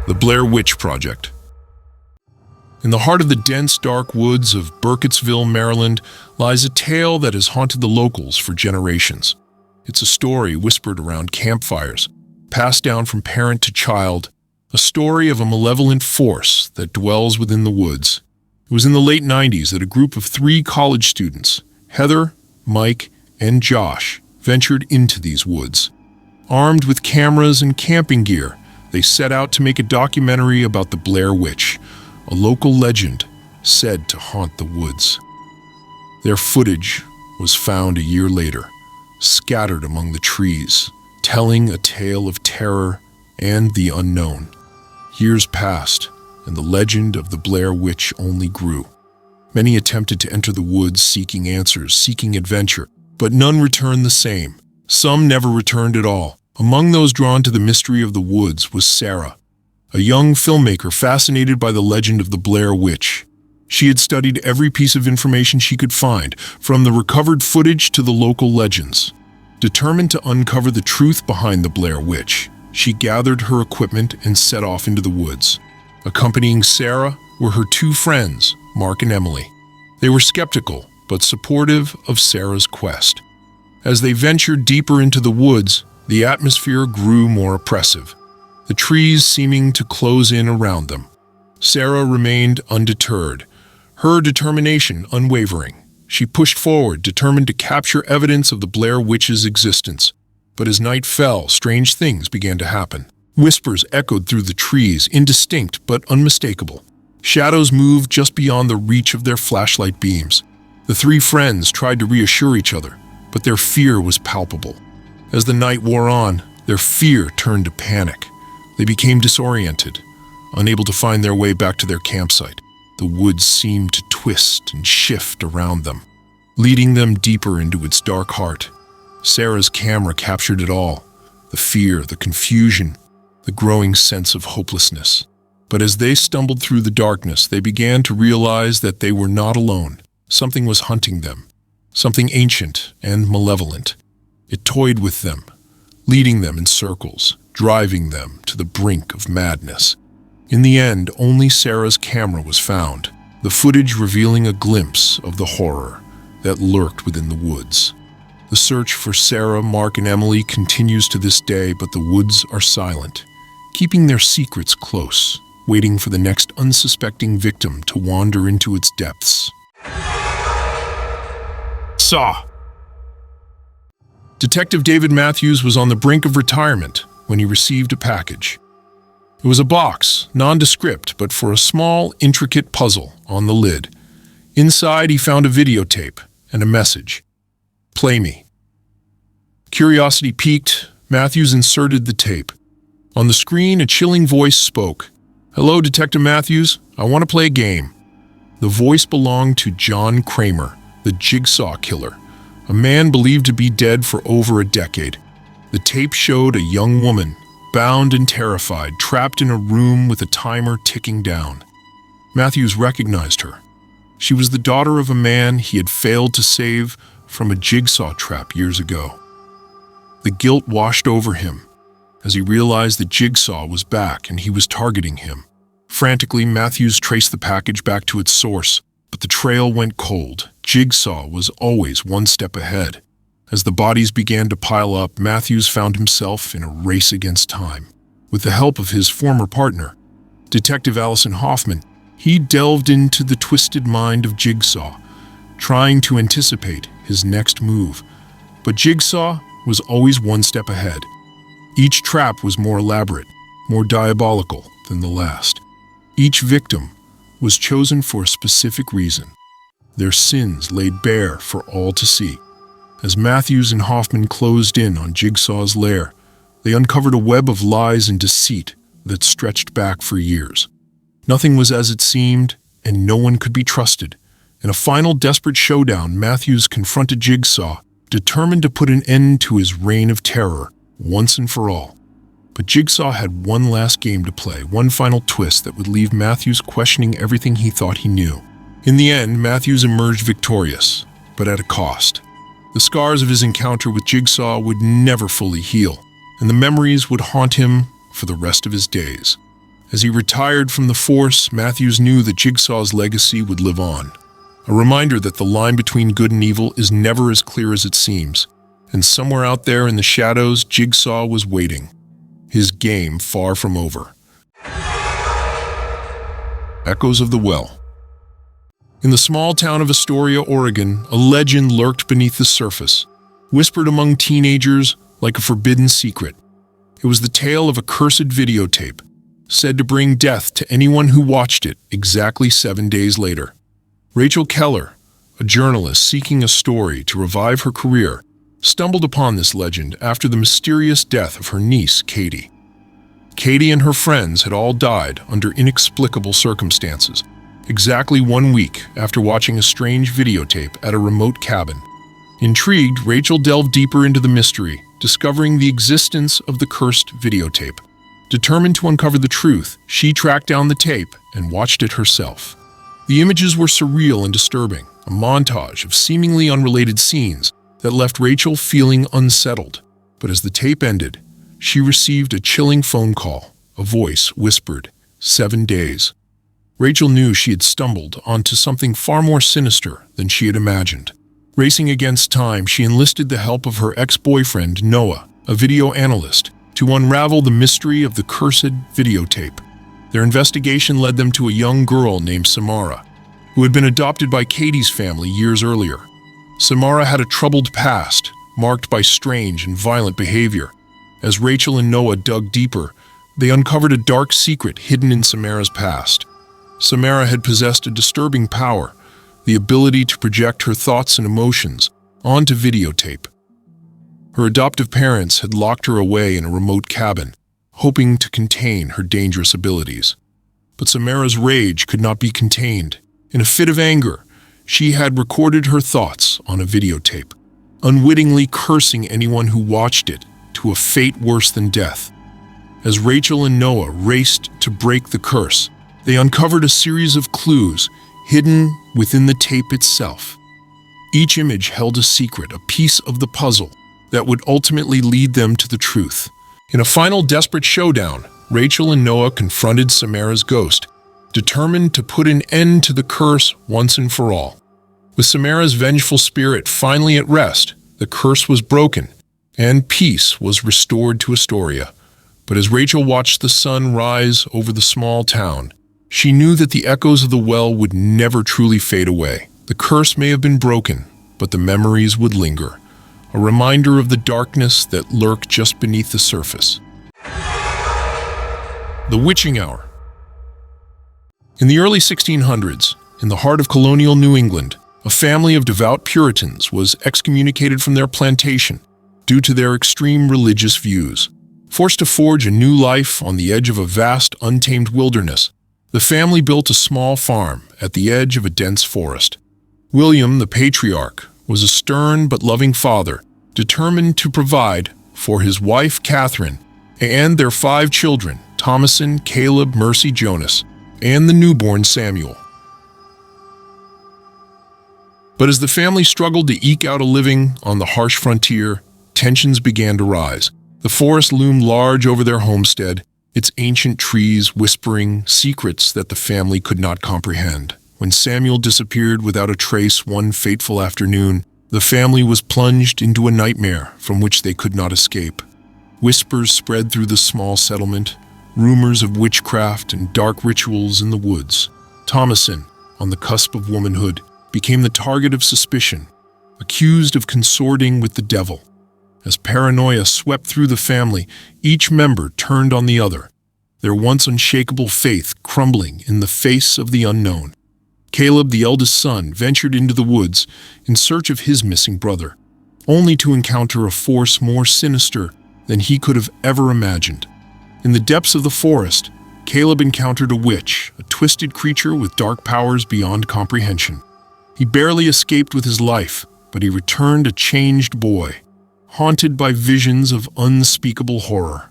The Blair Witch Project. In the heart of the dense, dark woods of Burkittsville, Maryland, lies a tale that has haunted the locals for generations. It's a story whispered around campfires, passed down from parent to child, a story of a malevolent force that dwells within the woods. It was in the late 90s that a group of 3 college students, Heather, Mike, and Josh, ventured into these woods. Armed with cameras and camping gear, they set out to make a documentary about the Blair Witch, a local legend said to haunt the woods. Their footage was found a year later, scattered among the trees, telling a tale of terror and the unknown. Years passed, and the legend of the Blair Witch only grew. Many attempted to enter the woods seeking answers, seeking adventure, but none returned the same. Some never returned at all. Among those drawn to the mystery of the woods was Sarah, a young filmmaker fascinated by the legend of the Blair Witch. She had studied every piece of information she could find, from the recovered footage to the local legends. Determined to uncover the truth behind the Blair Witch, she gathered her equipment and set off into the woods. Accompanying Sarah were her 2 friends, Mark and Emily. They were skeptical, but supportive of Sarah's quest. As they ventured deeper into the woods, the atmosphere grew more oppressive, the trees seeming to close in around them. Sarah remained undeterred, her determination unwavering. She pushed forward, determined to capture evidence of the Blair Witch's existence. But as night fell, strange things began to happen. Whispers echoed through the trees, indistinct but unmistakable. Shadows moved just beyond the reach of their flashlight beams. The 3 friends tried to reassure each other, but their fear was palpable. As the night wore on, their fear turned to panic. They became disoriented, unable to find their way back to their campsite. The woods seemed to twist and shift around them, leading them deeper into its dark heart. Sarah's camera captured it all, the fear, the confusion, the growing sense of hopelessness. But as they stumbled through the darkness, they began to realize that they were not alone. Something was hunting them, something ancient and malevolent. It toyed with them, leading them in circles, driving them to the brink of madness. In the end, only Sarah's camera was found, the footage revealing a glimpse of the horror that lurked within the woods. The search for Sarah, Mark, and Emily continues to this day, but the woods are silent, keeping their secrets close, waiting for the next unsuspecting victim to wander into its depths. Saw. Detective David Matthews was on the brink of retirement when he received a package. It was a box, nondescript, but for a small, intricate puzzle on the lid. Inside, he found a videotape and a message. "Play me." Curiosity piqued, Matthews inserted the tape. On the screen, a chilling voice spoke. "Hello, Detective Matthews. I want to play a game." The voice belonged to John Kramer, the Jigsaw killer, a man believed to be dead for over a decade. The tape showed a young woman, bound and terrified, trapped in a room with a timer ticking down. Matthews recognized her. She was the daughter of a man he had failed to save from a jigsaw trap years ago. The guilt washed over him as he realized that Jigsaw was back and he was targeting him. Frantically, Matthews traced the package back to its source, but the trail went cold. Jigsaw was always one step ahead. As the bodies began to pile up, Matthews found himself in a race against time. With the help of his former partner, Detective Allison Hoffman, he delved into the twisted mind of Jigsaw, trying to anticipate his next move. But Jigsaw was always one step ahead. Each trap was more elaborate, more diabolical than the last. Each victim was chosen for a specific reason, their sins laid bare for all to see. As Matthews and Hoffman closed in on Jigsaw's lair, they uncovered a web of lies and deceit that stretched back for years. Nothing was as it seemed, and no one could be trusted. In a final desperate showdown, Matthews confronted Jigsaw, determined to put an end to his reign of terror once and for all. But Jigsaw had one last game to play, one final twist that would leave Matthews questioning everything he thought he knew. In the end, Matthews emerged victorious, but at a cost. The scars of his encounter with Jigsaw would never fully heal, and the memories would haunt him for the rest of his days. As he retired from the force, Matthews knew that Jigsaw's legacy would live on. A reminder that the line between good and evil is never as clear as it seems. And somewhere out there in the shadows, Jigsaw was waiting. His game far from over. Echoes of the Well. In the small town of Astoria, Oregon, a legend lurked beneath the surface, whispered among teenagers like a forbidden secret. It was the tale of a cursed videotape, said to bring death to anyone who watched it exactly 7 days later. Rachel Keller, a journalist seeking a story to revive her career, stumbled upon this legend after the mysterious death of her niece, Katie. Katie and her friends had all died under inexplicable circumstances, exactly 1 week after watching a strange videotape at a remote cabin. Intrigued, Rachel delved deeper into the mystery, discovering the existence of the cursed videotape. Determined to uncover the truth, she tracked down the tape and watched it herself. The images were surreal and disturbing, a montage of seemingly unrelated scenes that left Rachel feeling unsettled. But as the tape ended, she received a chilling phone call. A voice whispered, 7 days. Rachel knew she had stumbled onto something far more sinister than she had imagined. Racing against time, she enlisted the help of her ex-boyfriend, Noah, a video analyst, to unravel the mystery of the cursed videotape. Their investigation led them to a young girl named Samara, who had been adopted by Katie's family years earlier. Samara had a troubled past, marked by strange and violent behavior. As Rachel and Noah dug deeper, they uncovered a dark secret hidden in Samara's past. Samara had possessed a disturbing power, the ability to project her thoughts and emotions onto videotape. Her adoptive parents had locked her away in a remote cabin, hoping to contain her dangerous abilities. But Samara's rage could not be contained. In a fit of anger, she had recorded her thoughts on a videotape, unwittingly cursing anyone who watched it to a fate worse than death. As Rachel and Noah raced to break the curse, they uncovered a series of clues hidden within the tape itself. Each image held a secret, a piece of the puzzle that would ultimately lead them to the truth. In a final desperate showdown, Rachel and Noah confronted Samara's ghost, determined to put an end to the curse once and for all. With Samara's vengeful spirit finally at rest, the curse was broken, and peace was restored to Astoria. But as Rachel watched the sun rise over the small town, she knew that the echoes of the well would never truly fade away. The curse may have been broken, but the memories would linger, a reminder of the darkness that lurked just beneath the surface. The Witching Hour. In the early 1600s, in the heart of colonial New England, a family of devout Puritans was excommunicated from their plantation due to their extreme religious views. Forced to forge a new life on the edge of a vast, untamed wilderness, the family built a small farm at the edge of a dense forest. William, the patriarch, was a stern but loving father, determined to provide for his wife Catherine and their 5 children, Thomason, Caleb, Mercy, Jonas, and the newborn Samuel. But as the family struggled to eke out a living on the harsh frontier, tensions began to rise. The forest loomed large over their homestead, its ancient trees whispering secrets that the family could not comprehend. When Samuel disappeared without a trace one fateful afternoon, the family was plunged into a nightmare from which they could not escape. Whispers spread through the small settlement, rumors of witchcraft and dark rituals in the woods. Thomason, on the cusp of womanhood, became the target of suspicion, accused of consorting with the devil. As paranoia swept through the family, each member turned on the other, their once unshakable faith crumbling in the face of the unknown. Caleb, the eldest son, ventured into the woods in search of his missing brother, only to encounter a force more sinister than he could have ever imagined. In the depths of the forest, Caleb encountered a witch, a twisted creature with dark powers beyond comprehension. He barely escaped with his life, but he returned a changed boy, haunted by visions of unspeakable horror.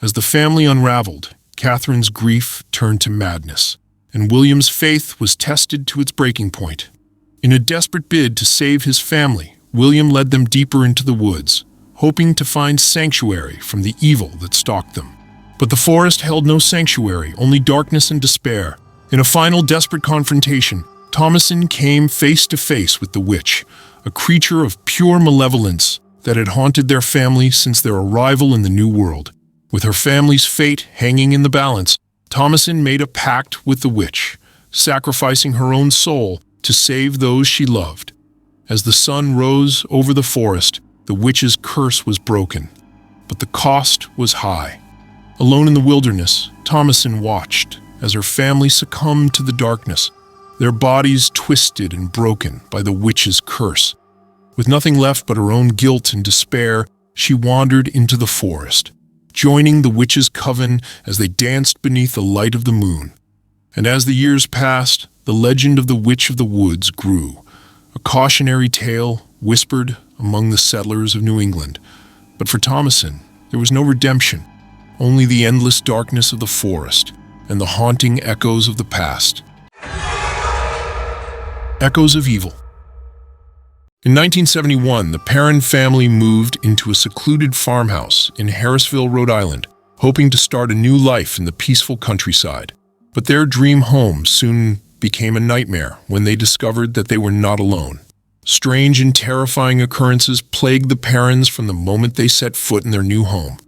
As the family unraveled, Catherine's grief turned to madness, and William's faith was tested to its breaking point. In a desperate bid to save his family, William led them deeper into the woods, hoping to find sanctuary from the evil that stalked them. But the forest held no sanctuary, only darkness and despair. In a final desperate confrontation, Thomasin came face to face with the witch, a creature of pure malevolence that had haunted their family since their arrival in the New World. With her family's fate hanging in the balance, Thomasin made a pact with the witch, sacrificing her own soul to save those she loved. As the sun rose over the forest, the witch's curse was broken, but the cost was high. Alone in the wilderness, Thomasin watched as her family succumbed to the darkness, their bodies twisted and broken by the witch's curse. With nothing left but her own guilt and despair, she wandered into the forest, joining the witch's coven as they danced beneath the light of the moon. And as the years passed, the legend of the Witch of the Woods grew, a cautionary tale whispered among the settlers of New England. But for Thomasin, there was no redemption, only the endless darkness of the forest and the haunting echoes of the past. Echoes of evil. In 1971, the Perrin family moved into a secluded farmhouse in Harrisville, Rhode Island, hoping to start a new life in the peaceful countryside. But their dream home soon became a nightmare when they discovered that they were not alone. Strange and terrifying occurrences plagued the Perrins from the moment they set foot in their new home.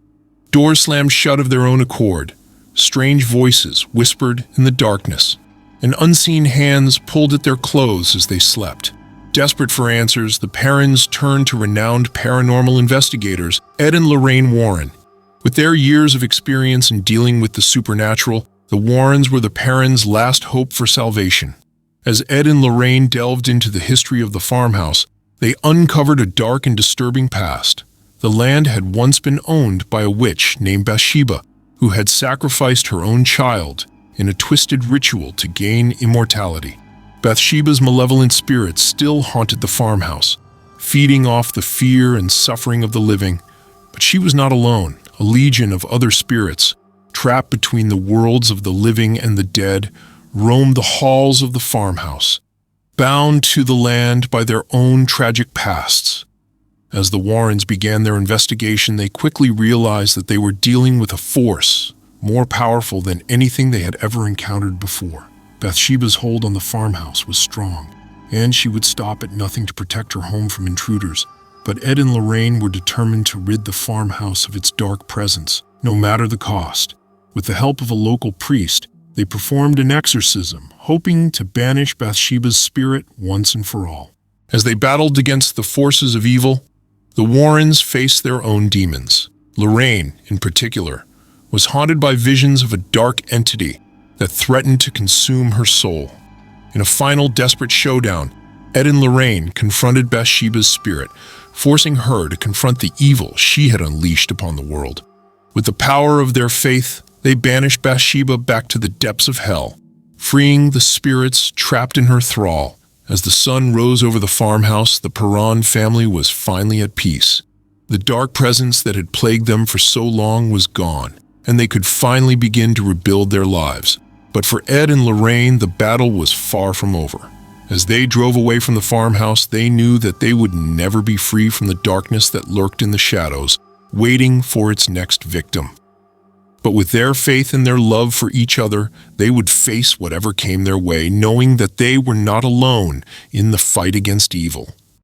Doors slammed shut of their own accord. Strange voices whispered in the darkness, and unseen hands pulled at their clothes as they slept. Desperate for answers, the Perrins turned to renowned paranormal investigators Ed and Lorraine Warren. With their years of experience in dealing with the supernatural, the Warrens were the Perrins' last hope for salvation. As Ed and Lorraine delved into the history of the farmhouse, they uncovered a dark and disturbing past. The land had once been owned by a witch named Bathsheba, who had sacrificed her own child in a twisted ritual to gain immortality. Bathsheba's malevolent spirit still haunted the farmhouse, feeding off the fear and suffering of the living. But she was not alone. A legion of other spirits, trapped between the worlds of the living and the dead, roamed the halls of the farmhouse, bound to the land by their own tragic pasts. As the Warrens began their investigation, they quickly realized that they were dealing with a force more powerful than anything they had ever encountered before. Bathsheba's hold on the farmhouse was strong, and she would stop at nothing to protect her home from intruders. But Ed and Lorraine were determined to rid the farmhouse of its dark presence, no matter the cost. With the help of a local priest, they performed an exorcism, hoping to banish Bathsheba's spirit once and for all. As they battled against the forces of evil, the Warrens faced their own demons. Lorraine, in particular, was haunted by visions of a dark entity that threatened to consume her soul. In a final desperate showdown, Ed and Lorraine confronted Bathsheba's spirit, forcing her to confront the evil she had unleashed upon the world. With the power of their faith, they banished Bathsheba back to the depths of hell, freeing the spirits trapped in her thrall. As the sun rose over the farmhouse, the Perron family was finally at peace. The dark presence that had plagued them for so long was gone, and they could finally begin to rebuild their lives. But for Ed and Lorraine, the battle was far from over. As they drove away from the farmhouse, they knew that they would never be free from the darkness that lurked in the shadows, waiting for its next victim. But with their faith and their love for each other, they would face whatever came their way, knowing that they were not alone in the fight against evil.